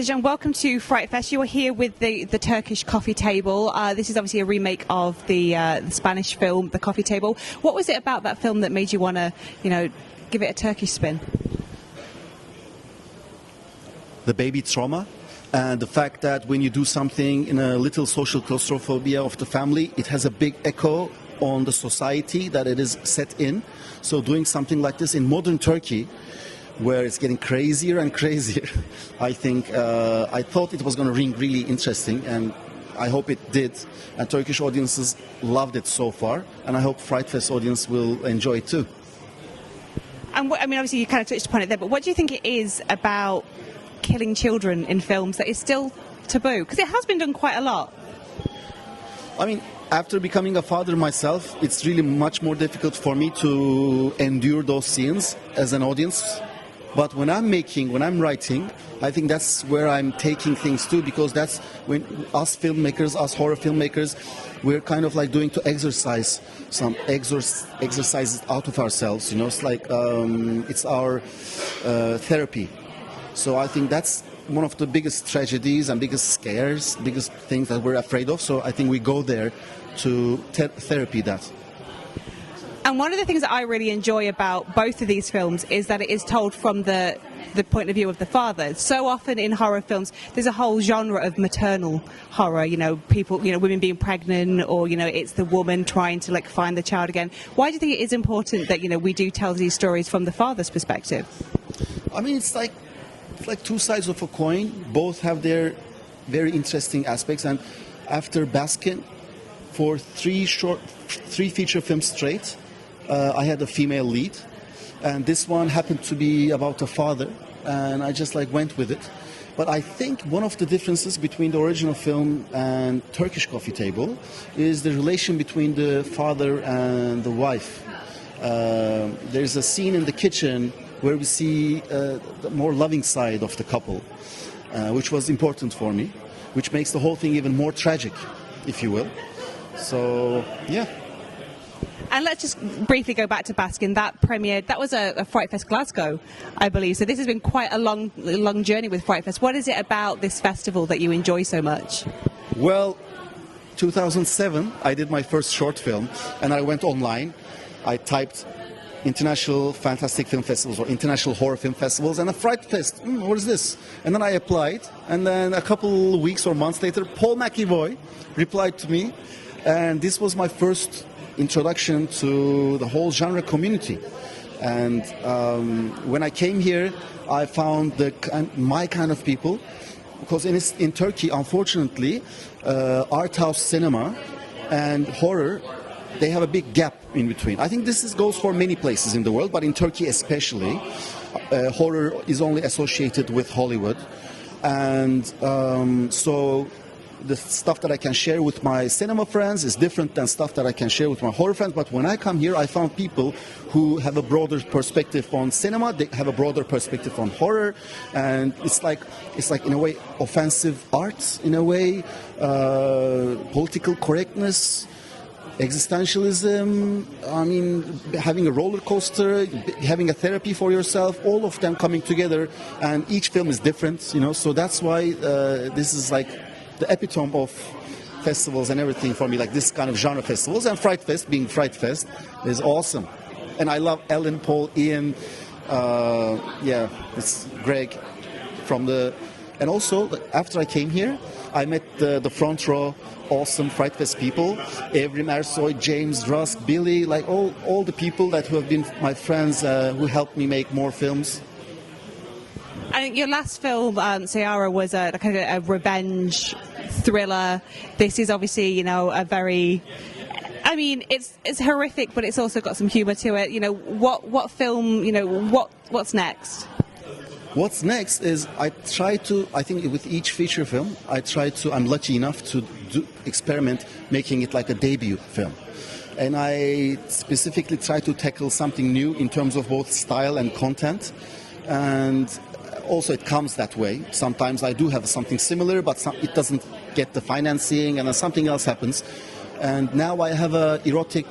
Hellish, and welcome to FrightFest. You are here with the Turkish Coffee Table. This is obviously a remake of the Spanish film, The Coffee Table. What was it about that film that made you want to, give it a Turkish spin? The baby trauma, and the fact that when you do something in a little social claustrophobia of the family, it has a big echo on the society that it is set in. So doing something like this in modern Turkey, where it's getting crazier and crazier, I thought it was going to ring really interesting, and I hope it did. And Turkish audiences loved it so far, and I hope FrightFest audience will enjoy it too. And obviously you kind of touched upon it there, but what do you think it is about killing children in films that is still taboo? Because it has been done quite a lot. After becoming a father myself, it's really much more difficult for me to endure those scenes as an audience. But when I'm writing, I think that's where I'm taking things to, because that's when us filmmakers, us horror filmmakers, we're kind of like doing to exercise some exercises out of ourselves. It's like it's our therapy. So I think that's one of the biggest tragedies and biggest scares, biggest things that we're afraid of. So I think we go there to therapy that. And one of the things that I really enjoy about both of these films is that it is told from the point of view of the father. So often in horror films, there's a whole genre of maternal horror, people, women being pregnant, or, it's the woman trying to find the child again. Why do you think it is important that, we do tell these stories from the father's perspective? It's like two sides of a coin. Both have their very interesting aspects. And after Baskin, for three feature films straight, I had a female lead, and this one happened to be about a father, and I just went with it. But I think one of the differences between the original film and Turkish Coffee Table is the relation between the father and the wife. There's a scene in the kitchen where we see the more loving side of the couple, which was important for me, which makes the whole thing even more tragic, if you will. So, yeah. And let's just briefly go back to Baskin. That premiered, that was a FrightFest Glasgow, I believe. So this has been quite a long journey with FrightFest. What is it about this festival that you enjoy so much? Well, 2007, I did my first short film, and I went online. I typed International Fantastic Film Festivals or International Horror Film Festivals, and a FrightFest. What is this? And then I applied, and then a couple weeks or months later, Paul McEvoy replied to me, and this was my first introduction to the whole genre community. And when I came here, I found my kind of people, because in Turkey, unfortunately, art house cinema and horror, they have a big gap in between. I think this goes for many places in the world, but in Turkey especially, horror is only associated with Hollywood. And so the stuff that I can share with my cinema friends is different than stuff that I can share with my horror friends. But when I come here, I found people who have a broader perspective on cinema, they have a broader perspective on horror, and it's like in a way offensive art, in a way, political correctness, existentialism, having a roller coaster, having a therapy for yourself, all of them coming together, and each film is different, so that's why this is the epitome of festivals and everything for me, this kind of genre festivals. And FrightFest, being FrightFest, is awesome. And I love Ellen, Paul, Ian, it's Greg and also after I came here, I met the front row awesome FrightFest people, Evrim, James, Rusk, Billy, all the people who have been my friends, who helped me make more films. And your last film, Sayara, was a kind of a revenge thriller. This is obviously, a very... it's horrific, but it's also got some humour to it. What film, what's next? What's next is I think with each feature film, I'm lucky enough to experiment making it like a debut film. And I specifically try to tackle something new in terms of both style and content. And also it comes that way. Sometimes I do have something similar, but it doesn't get the financing, and then something else happens. And now I have a erotic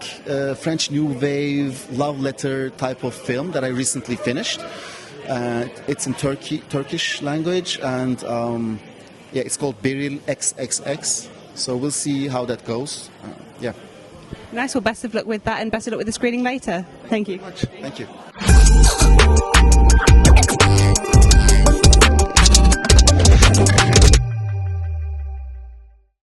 French New Wave love letter type of film that I recently finished. It's in Turkish language, and yeah, it's called Beril XXX. So we'll see how that goes. Yeah. Nice. Well, best of luck with that, and best of luck with the screening later. Thank you. Thank you.